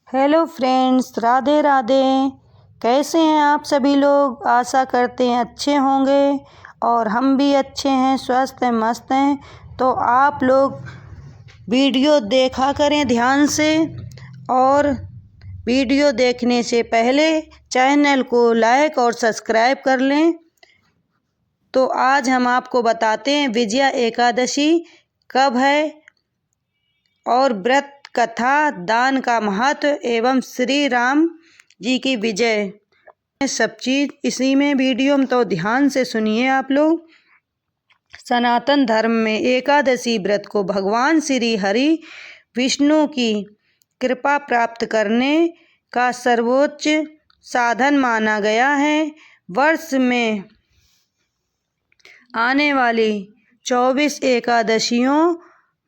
Hello friends, Radhe Radhe. कैसे हैं आप सभी लोग? आशा करते हैं अच्छे होंगे और हम भी अच्छे हैं, स्वस्थ हैं, मस्त हैं। तो आप लोग वीडियो देखा करें ध्यान से, और वीडियो देखने से पहले चैनल को लाइक और सब्सक्राइब कर लें। तो आज हम आपको बताते हैं विजया एकादशी कब है और व्रत कथा, दान का महत्व एवं श्री राम जी की विजय, सब चीज़ इसी में वीडियो में। तो ध्यान से सुनिए आप लोग। सनातन धर्म में एकादशी व्रत को भगवान श्री हरि विष्णु की कृपा प्राप्त करने का सर्वोच्च साधन माना गया है। वर्ष में आने वाली 24 एकादशियों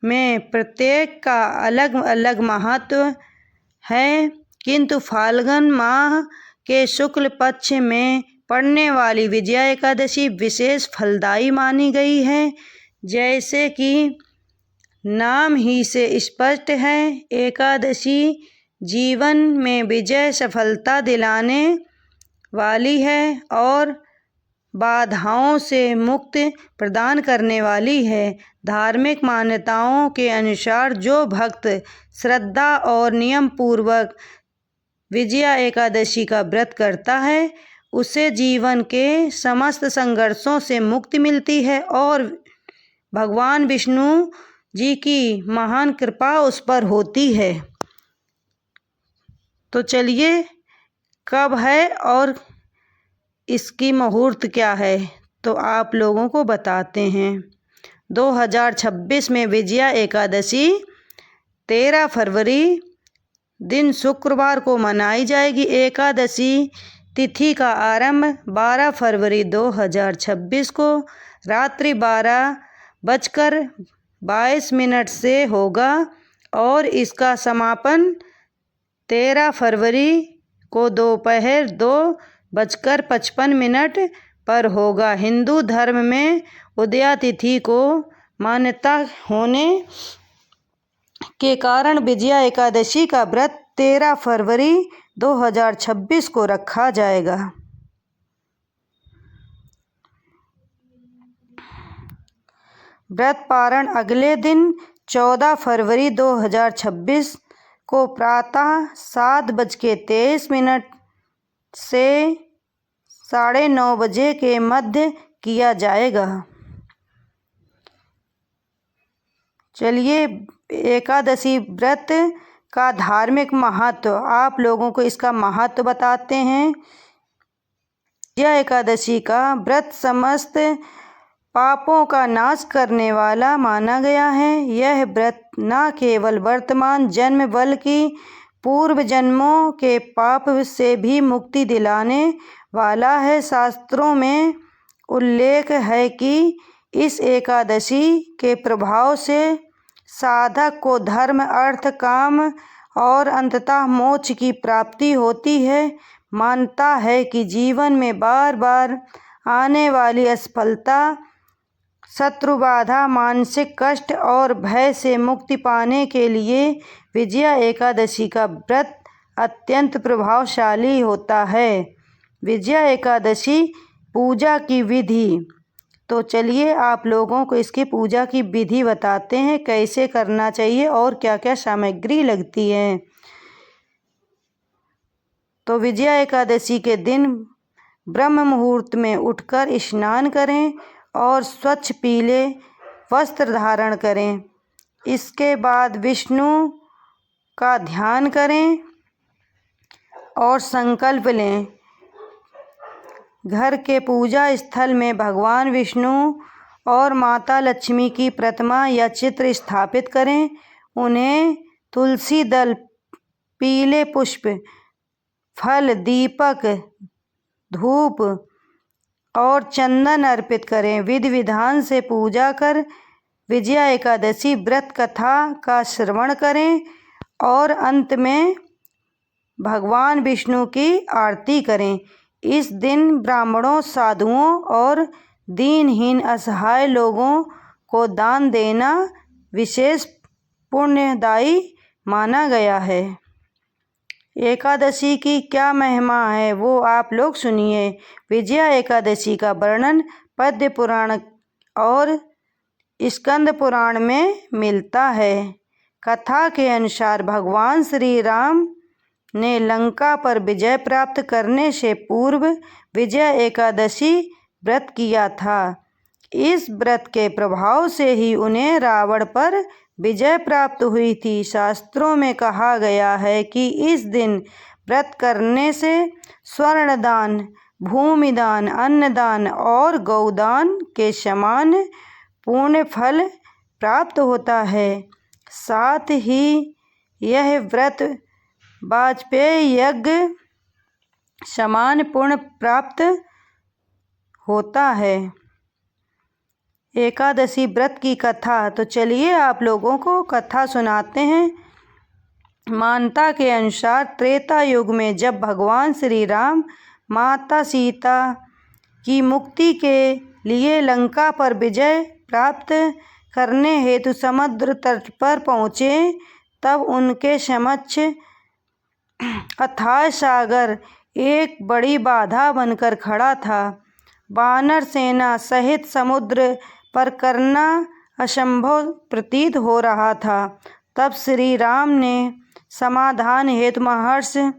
में प्रत्येक का अलग अलग महत्व है, किंतु फाल्गुन माह के शुक्ल पक्ष में पड़ने वाली विजया एकादशी विशेष फलदायी मानी गई है। जैसे कि नाम ही से स्पष्ट है, एकादशी जीवन में विजय, सफलता दिलाने वाली है और बाधाओं से मुक्ति प्रदान करने वाली है। धार्मिक मान्यताओं के अनुसार जो भक्त श्रद्धा और नियम पूर्वक विजया एकादशी का व्रत करता है, उसे जीवन के समस्त संघर्षों से मुक्ति मिलती है और भगवान विष्णु जी की महान कृपा उस पर होती है। तो चलिए, कब है और इसकी मुहूर्त क्या है, तो आप लोगों को बताते हैं। 2026 में विजया एकादशी 13 फरवरी दिन शुक्रवार को मनाई जाएगी। एकादशी तिथि का आरंभ 12 फरवरी 2026 को रात्रि 12:22 से होगा और इसका समापन 13 फरवरी को दोपहर 2:55 पर होगा। हिंदू धर्म में उदया तिथि को मान्यता होने के कारण विजया एकादशी का व्रत 13 फरवरी 2026 को रखा जाएगा। व्रत पारण अगले दिन 14 फरवरी 2026 को प्रातः 7:23 से 9:30 बजे के मध्य किया जाएगा। चलिए, एकादशी व्रत का धार्मिक महत्व आप लोगों को इसका महत्व बताते हैं। विजया एकादशी का व्रत समस्त पापों का नाश करने वाला माना गया है। यह व्रत न केवल वर्तमान जन्म बल्कि पूर्व जन्मों के पाप से भी मुक्ति दिलाने वाला है। शास्त्रों में उल्लेख है कि इस एकादशी के प्रभाव से साधक को धर्म, अर्थ, काम और अंततः मोक्ष की प्राप्ति होती है। मानता है कि जीवन में बार बार आने वाली असफलता, शत्रु बाधा, मानसिक कष्ट और भय से मुक्ति पाने के लिए विजया एकादशी का व्रत अत्यंत प्रभावशाली होता है। विजया एकादशी पूजा की विधि। तो चलिए, आप लोगों को इसकी पूजा की विधि बताते हैं, कैसे करना चाहिए और क्या क्या सामग्री लगती है। तो विजया एकादशी के दिन ब्रह्म मुहूर्त में उठकर स्नान करें और स्वच्छ पीले वस्त्र धारण करें। इसके बाद विष्णु का ध्यान करें और संकल्प लें। घर के पूजा स्थल में भगवान विष्णु और माता लक्ष्मी की प्रतिमा या चित्र स्थापित करें। उन्हें तुलसी दल, पीले पुष्प, फल, दीपक, धूप और चंदन अर्पित करें। विधि विधान से पूजा कर विजया एकादशी व्रत कथा का श्रवण करें और अंत में भगवान विष्णु की आरती करें। इस दिन ब्राह्मणों, साधुओं और दीनहीन असहाय लोगों को दान देना विशेष पुण्यदायी माना गया है। एकादशी की क्या महिमा है वो आप लोग सुनिए। विजया एकादशी का वर्णन पद्म पुराण और स्कंद पुराण में मिलता है। कथा के अनुसार भगवान श्री राम ने लंका पर विजय प्राप्त करने से पूर्व विजया एकादशी व्रत किया था। इस व्रत के प्रभाव से ही उन्हें रावण पर विजय प्राप्त हुई थी। शास्त्रों में कहा गया है कि इस दिन व्रत करने से स्वर्णदान, भूमिदान, अन्नदान और गौदान के समान पुण्य फल प्राप्त होता है। साथ ही यह व्रत वाजपेय यज्ञ समान पुण्य प्राप्त होता है। एकादशी व्रत की कथा, तो चलिए आप लोगों को कथा सुनाते हैं। मान्यता के अनुसार त्रेता युग में जब भगवान श्री राम माता सीता की मुक्ति के लिए लंका पर विजय प्राप्त करने हेतु समुद्र तट पर पहुँचे, तब उनके समक्ष अथाह सागर एक बड़ी बाधा बनकर खड़ा था। वानर सेना सहित समुद्र पर करना असंभव प्रतीत हो रहा था। तब श्री राम ने समाधान हेतु महर्षि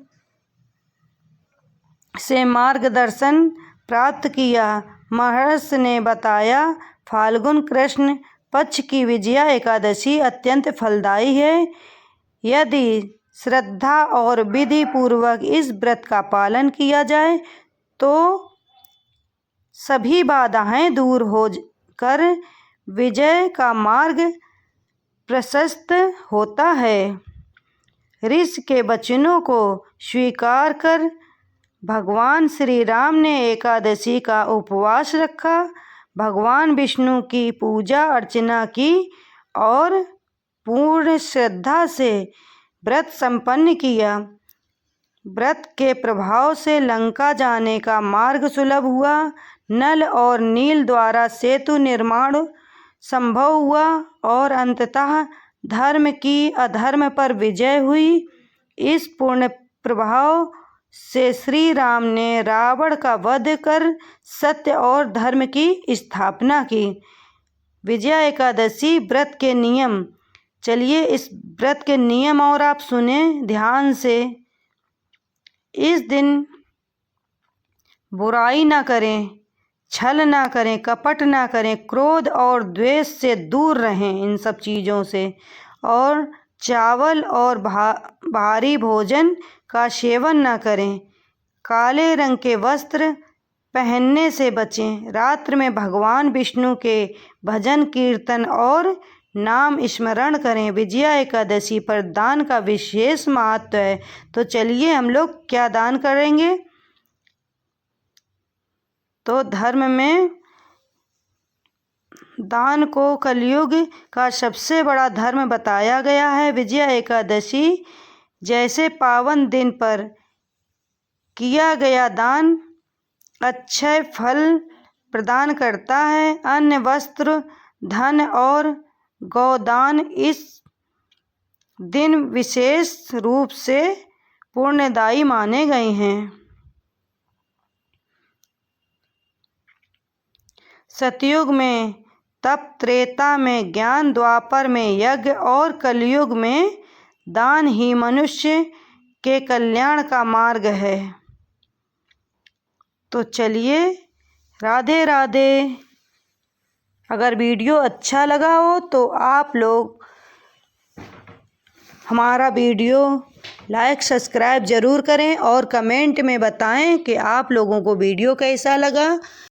से मार्गदर्शन प्राप्त किया। महर्षि ने बताया, फाल्गुन कृष्ण पक्ष की विजया एकादशी अत्यंत फलदायी है। यदि श्रद्धा और विधि पूर्वक इस व्रत का पालन किया जाए तो सभी बाधाएं दूर हो कर विजय का मार्ग प्रशस्त होता है। ऋषि के वचनों को स्वीकार कर भगवान श्री राम ने एकादशी का उपवास रखा, भगवान विष्णु की पूजा अर्चना की और पूर्ण श्रद्धा से व्रत संपन्न किया। व्रत के प्रभाव से लंका जाने का मार्ग सुलभ हुआ। नल और नील द्वारा सेतु निर्माण संभव हुआ और अंततः धर्म की अधर्म पर विजय हुई। इस पूर्ण प्रभाव से श्री राम ने रावण का वध कर सत्य और धर्म की स्थापना की। विजया एकादशी व्रत के नियम, चलिए इस व्रत के नियम और आप सुने ध्यान से। इस दिन बुराई ना करें, छल ना करें, कपट ना करें, क्रोध और द्वेष से दूर रहें, इन सब चीज़ों से। और चावल और भारी भोजन का सेवन ना करें। काले रंग के वस्त्र पहनने से बचें। रात्रि में भगवान विष्णु के भजन कीर्तन और नाम स्मरण करें। विजया एकादशी पर दान का विशेष महत्व है। तो चलिए हम लोग क्या दान करेंगे। तो धर्म में दान को कलयुग का सबसे बड़ा धर्म बताया गया है। विजया एकादशी जैसे पावन दिन पर किया गया दान अक्षय फल प्रदान करता है। अन्न, वस्त्र, धन और गोदान इस दिन विशेष रूप से पुण्यदायी माने गए हैं। सतयुग में तप, त्रेता में ज्ञान, द्वापर में यज्ञ और कलयुग में दान ही मनुष्य के कल्याण का मार्ग है। तो चलिए राधे राधे। अगर वीडियो अच्छा लगा हो तो आप लोग हमारा वीडियो लाइक सब्सक्राइब ज़रूर करें और कमेंट में बताएं कि आप लोगों को वीडियो कैसा लगा।